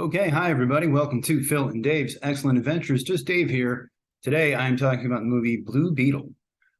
Okay, hi everybody. Welcome to Phil and Dave's Excellent Adventures. Just Dave here. Today I am talking about the movie Blue Beetle.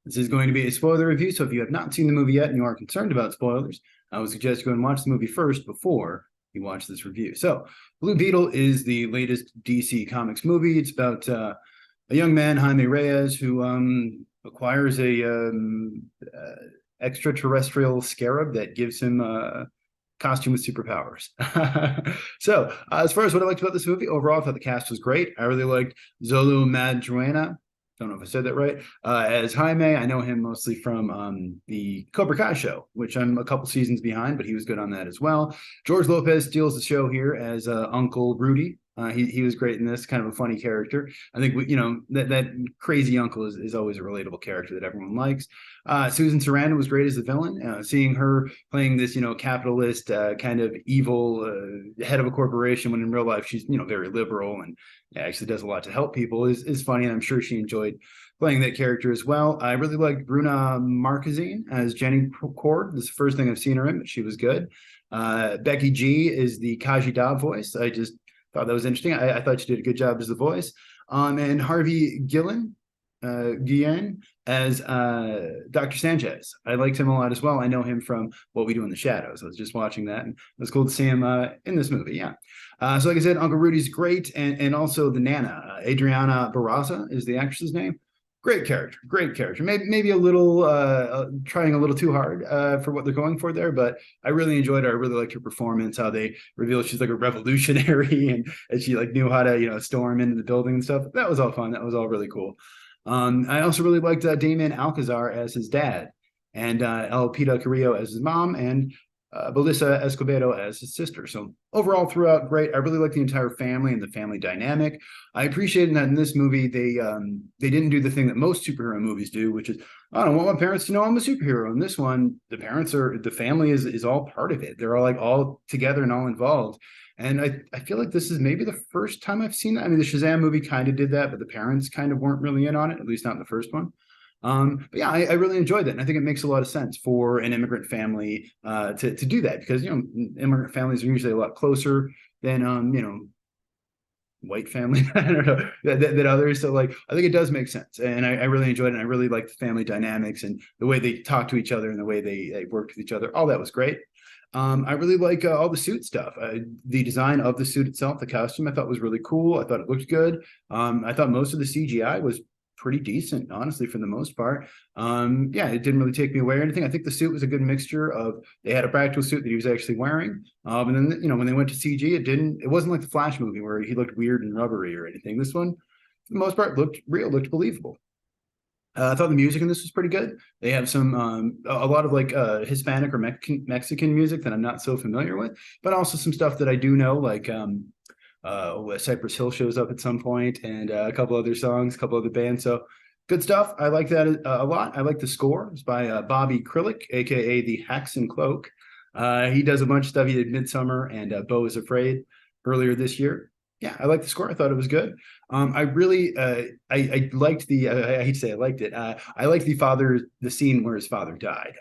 This is going to be a spoiler review, so if you have not seen the movie yet and you are concerned about spoilers, I would suggest you go and watch the movie first before you watch this review. So, Blue Beetle is the latest DC Comics movie. It's about a young man, Jaime Reyes, who acquires a extraterrestrial scarab that gives him costume with superpowers. So, as far as what I liked about this movie, overall, I thought the cast was great. I really liked Xolo Maridueña. Don't know if I said that right. As Jaime, I know him mostly from the Cobra Kai show, which I'm a couple seasons behind, but he was good on that as well. George Lopez steals the show here as Uncle Rudy. He was great in this, kind of a funny character. I think that crazy uncle is always a relatable character that everyone likes. Susan Sarandon was great as the villain. Seeing her playing this capitalist kind of evil head of a corporation, when in real life she's very liberal and actually does a lot to help people is funny, and I'm sure she enjoyed playing that character as well. I really liked Bruna Marquezine as Jenny Cord. This is the first thing I've seen her in, but she was good. Becky G is the Kaji Da voice. I just thought that was interesting. I thought she did a good job as the voice. And Harvey Guillen as Dr. Sanchez. I liked him a lot as well. I know him from What We Do in the Shadows. I was just watching that, and it was cool to see him in this movie. Yeah. So like I said, Uncle Rudy's great, and also the Nana, Adriana Barraza is the actress's name. Great character. Maybe a little trying a little too hard for what they're going for there, but I really enjoyed her. I really liked her performance. How they revealed she's like a revolutionary, and she like knew how to storm into the building and stuff. That was all fun. That was all really cool. I also really liked Damián Alcázar as his dad, and Elpidia Carrillo as his mom, and Belissa Escobedo as his sister. So overall, throughout, great. I really like the entire family and the family dynamic. I appreciated that in this movie they didn't do the thing that most superhero movies do, which is, I don't want my parents to know I'm a superhero. In this one, the family is all part of it. They're all together and all involved. And I feel like this is maybe the first time I've seen that. I mean, the Shazam movie kind of did that, but the parents kind of weren't really in on it, at least not in the first one. But yeah, I really enjoyed that. And I think it makes a lot of sense for an immigrant family to do that, because, immigrant families are usually a lot closer than, white family, I don't know, that others. So like, I think it does make sense. And I really enjoyed it. And I really liked the family dynamics and the way they talk to each other and the way they worked with each other. All that was great. I really like all the suit stuff. The design of the suit itself, the costume, I thought was really cool. I thought it looked good. I thought most of the CGI was pretty decent, honestly, for the most part. Yeah, it didn't really take me away or anything. I think the suit was a good mixture of, they had a practical suit that he was actually wearing. And then, when they went to CG, it wasn't like the Flash movie where he looked weird and rubbery or anything. This one, for the most part, looked real, looked believable. I thought the music in this was pretty good. They have a lot of like Hispanic or Mexican music that I'm not so familiar with, but also some stuff that I do know, like Cypress Hill shows up at some point, and a couple other songs, a couple other bands. So good stuff. I like that a lot. I like the score. It's by Bobby Krilic, aka the Hacks and Cloak. He does a bunch of stuff. He did Midsummer and Beau is Afraid earlier this year. Yeah, I liked the score. I thought it was good. I really, I liked I hate to say I liked it. I liked the scene where his father died.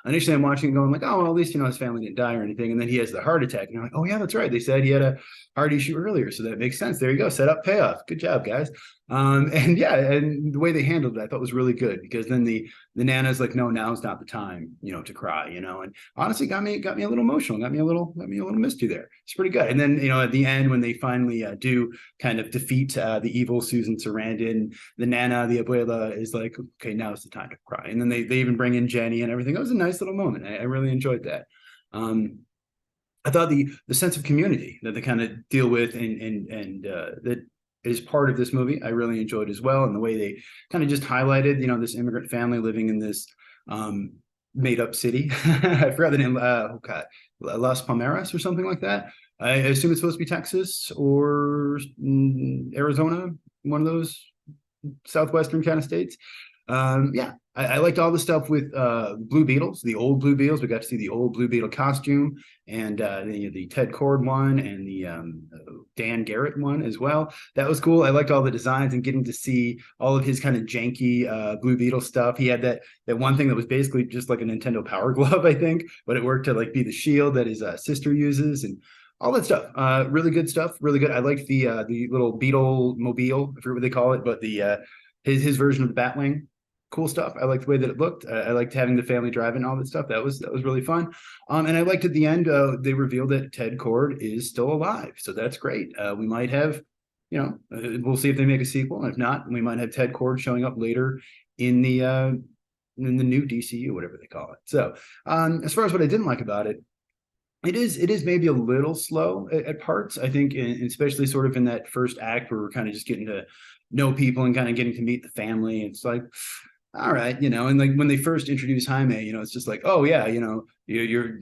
Initially I'm watching it going like, oh, well, at least, his family didn't die or anything. And then he has the heart attack. And you're like, oh yeah, that's right. They said he had a heart issue earlier. So that makes sense. There you go. Set up, payoff. Good job, guys. And yeah, and the way they handled it, I thought was really good, because then the Nana's like, no, now's not the time, to cry, and honestly got me a little emotional, got me a little misty there. It's pretty good. And then, at the end, when they finally do kind of defeat the evil Susan Sarandon, the Nana, the abuela, is like, okay, now's the time to cry. And then they even bring in Jenny and everything. It was a nice little moment. I really enjoyed that. I thought the sense of community that they kind of deal with and that is part of this movie, I really enjoyed as well. And the way they kind of just highlighted, this immigrant family living in this made up city. I forgot the name. Las Palmeras or something like that. I assume it's supposed to be Texas or Arizona, one of those southwestern kind of states. Yeah, I liked all the stuff with Blue Beetles, the old Blue Beetles. We got to see the old Blue Beetle costume, and the Ted Cord one, and the Dan Garrett one as well. That was cool. I liked all the designs and getting to see all of his kind of janky Blue Beetle stuff. He had that one thing that was basically just like a Nintendo Power Glove, I think, but it worked to like be the shield that his sister uses. And all that stuff. Really good stuff. Really good. I liked the little Beetle mobile, I forget what they call it, but the his version of the Batwing. Cool stuff. I liked the way that it looked. I liked having the family driving all that stuff. That was really fun. And I liked at the end they revealed that Ted Kord is still alive, so that's great. We might have, we'll see if they make a sequel, and if not, we might have Ted Kord showing up later in the new DCU, whatever they call it. So as far as what I didn't like about it, it is maybe a little slow at parts. I think, especially sort of in that first act where we're kind of just getting to know people and kind of getting to meet the family. It's like, all right, and like when they first introduce Jaime, it's just like, oh yeah, your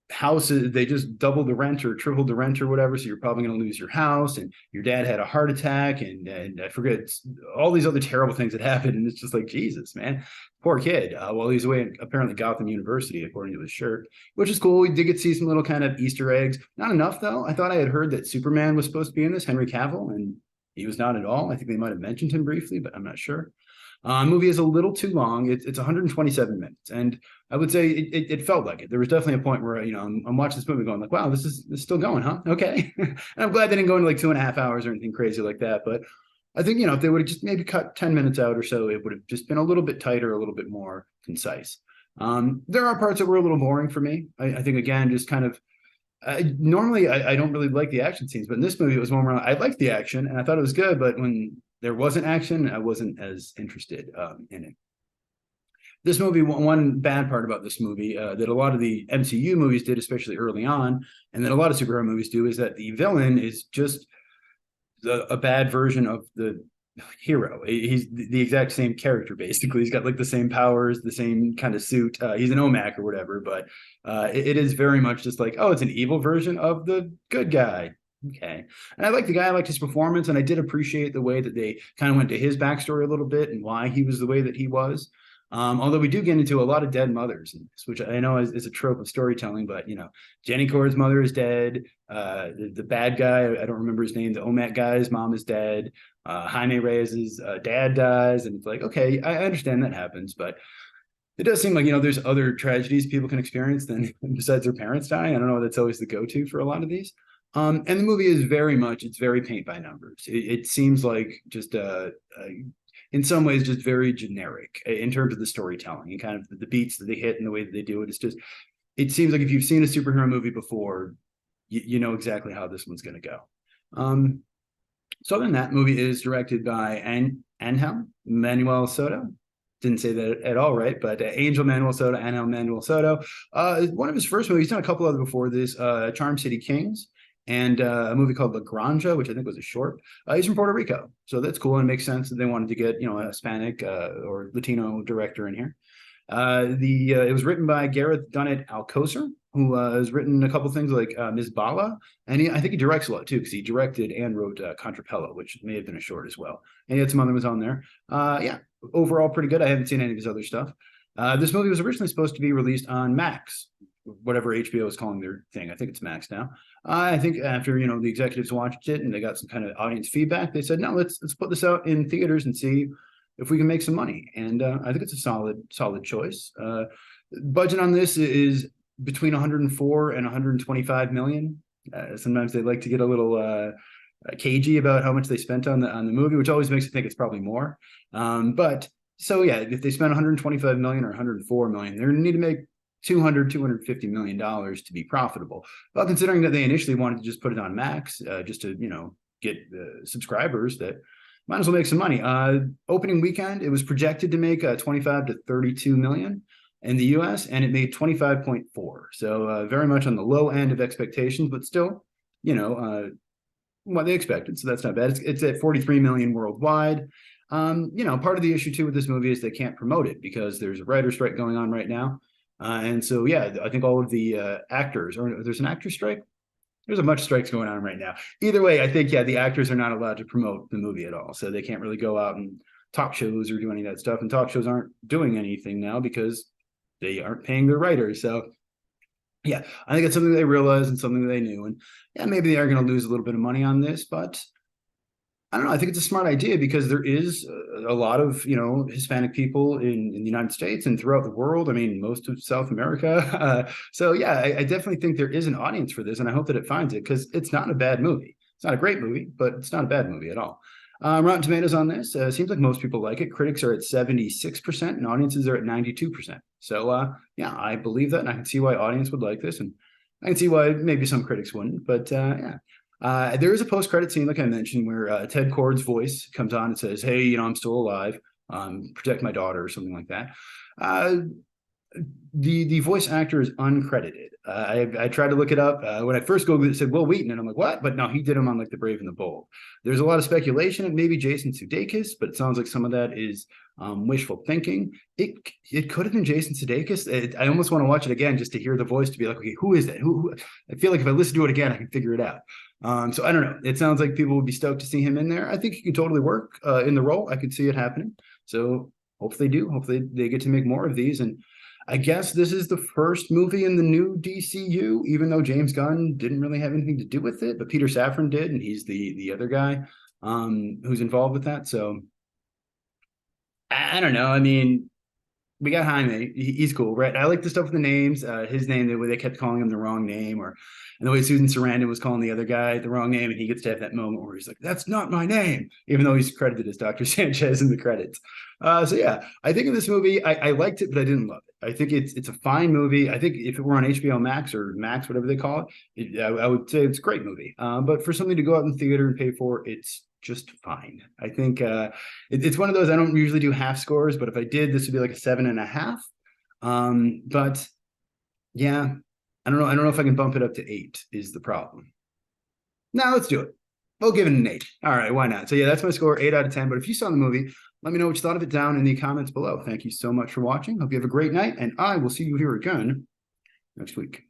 house is, they just doubled the rent or tripled the rent or whatever, so you're probably going to lose your house, and your dad had a heart attack, and I forget all these other terrible things that happened, and it's just like, Jesus, man, poor kid. While he's away at apparently Gotham University, according to his shirt, which is cool. We did get to see some little kind of Easter eggs. Not enough though. I thought I had heard that Superman was supposed to be in this, Henry Cavill, and he was not at all. I think they might have mentioned him briefly, but I'm not sure. Movie is a little too long. It's 127 minutes, and I would say it felt like it. There was definitely a point where I'm watching this movie going like, wow, this is still going, huh? Okay. And I'm glad they didn't go into like 2.5 hours or anything crazy like that. But I think if they would have just maybe cut 10 minutes out or so, it would have just been a little bit tighter, a little bit more concise. There are parts that were a little boring for me. I think again, just kind of. Normally, I don't really like the action scenes, but in this movie, it was one where I liked the action and I thought it was good, but when there wasn't action, I wasn't as interested in it. This movie, one bad part about this movie that a lot of the MCU movies did, especially early on, and that a lot of superhero movies do, is that the villain is just a bad version of the hero. He's the exact same character, basically. He's got like the same powers, the same kind of suit. He's an OMAC or whatever, but it is very much just like, oh, it's an evil version of the good guy. Okay. And I like the guy, I liked his performance, and I did appreciate the way that they kind of went to his backstory a little bit and why he was the way that he was. Although we do get into a lot of dead mothers in this, which I know is a trope of storytelling, but Jenny Cord's mother is dead. The bad guy, I don't remember his name, the OMAC guy's mom is dead. Jaime Reyes' dad dies, and it's like, okay, I understand that happens, but it does seem like there's other tragedies people can experience than besides their parents dying. I don't know, that's always the go-to for a lot of these. And the movie is it's very paint by numbers. It seems like just in some ways just very generic in terms of the storytelling and kind of the beats that they hit and the way that they do it. It seems like if you've seen a superhero movie before, you know exactly how this one's going to go. So other than that, movie is directed by Ángel Manuel Soto. Didn't say that at all right, but Ángel Manuel Soto, Ángel Manuel Soto. One of his first movies, he's done a couple other before this, Charm City Kings, and a movie called La Granja, which I think was a short. He's from Puerto Rico, so that's cool, and it makes sense that they wanted to get a Hispanic or Latino director in here. It was written by Gareth Dunnet-Alcocer, who has written a couple things like Ms. Bala, and I think he directs a lot too, because he directed and wrote Contrapello, which may have been a short as well. And he had some other ones on there. Yeah, overall pretty good. I haven't seen any of his other stuff. This movie was originally supposed to be released on Max, whatever HBO is calling their thing. I think it's Max now. I think after the executives watched it and they got some kind of audience feedback, they said, no, let's put this out in theaters and see if we can make some money. And I think it's a solid choice. Budget on this is between 104 and 125 million. Sometimes they like to get a little cagey about how much they spent on the movie, which always makes me think it's probably more. But so yeah, if they spend 125 million or 104 million, they're going to need to make 250 million dollars to be profitable. Well, considering that they initially wanted to just put it on Max, just to get subscribers, that might as well make some money. Opening weekend, it was projected to make 25 to 32 million in the US, and it made 25.4. So very much on the low end of expectations, but still, what they expected. So that's not bad. It's at 43 million worldwide. Part of the issue too with this movie is they can't promote it because there's a writer's strike going on right now. And so, yeah, I think all of the actors, or there's an actor strike. There's a bunch of strikes going on right now. Either way, I think, yeah, the actors are not allowed to promote the movie at all. So they can't really go out and talk shows or do any of that stuff. And talk shows aren't doing anything now because they aren't paying their writers. So, yeah, I think it's something they realized and something they knew. And yeah, maybe they are going to lose a little bit of money on this, but I don't know. I think it's a smart idea because there is a lot of, Hispanic people in the United States and throughout the world. I mean, most of South America. So yeah, I definitely think there is an audience for this, and I hope that it finds it because it's not a bad movie. It's not a great movie, but it's not a bad movie at all. Rotten Tomatoes on this seems like most people like it. Critics are at 76% and audiences are at 92%. So yeah, I believe that, and I can see why audience would like this, and I can see why maybe some critics wouldn't. But yeah. There is a post-credit scene, like I mentioned, where Ted Kord's voice comes on and says, "Hey, I'm still alive. Protect my daughter," or something like that. The voice actor is uncredited. I tried to look it up. When I first googled it, it said Will Wheaton, and I'm like, what? But no, he did him on like The Brave and the Bold. There's a lot of speculation of maybe Jason Sudeikis, but it sounds like some of that is wishful thinking. It could have been Jason Sudeikis. I almost want to watch it again just to hear the voice to be like, okay, who is that? Who? I feel like if I listen to it again, I can figure it out. So I don't know. It sounds like people would be stoked to see him in there. I think he can totally work in the role. I could see it happening. So hopefully they do. Hopefully they get to make more of these. And I guess this is the first movie in the new DCU, even though James Gunn didn't really have anything to do with it, but Peter Safran did, and he's the other guy who's involved with that. So I don't know. I mean, we got Jaime. He's cool, right? I like the stuff with the names. His name, the way they kept calling him the wrong name, and the way Susan Sarandon was calling the other guy the wrong name, and he gets to have that moment where he's like, "That's not my name," even though he's credited as Dr. Sanchez in the credits. So yeah, I think in this movie, I liked it, but I didn't love it. I think it's a fine movie. I think if it were on HBO Max or Max, whatever they call it, I would say it's a great movie. But for something to go out in the theater and pay for, it's just fine. I think it's one of those. I don't usually do half scores, but if I did, this would be like a 7.5. But yeah, I don't know. I don't know if I can bump it up to 8 is the problem. Now let's do it. We'll give it an 8. All right, why not? So yeah, that's my score, 8 out of 10. But if you saw the movie, let me know what you thought of it down in the comments below. Thank you so much for watching. Hope you have a great night, and I will see you here again next week.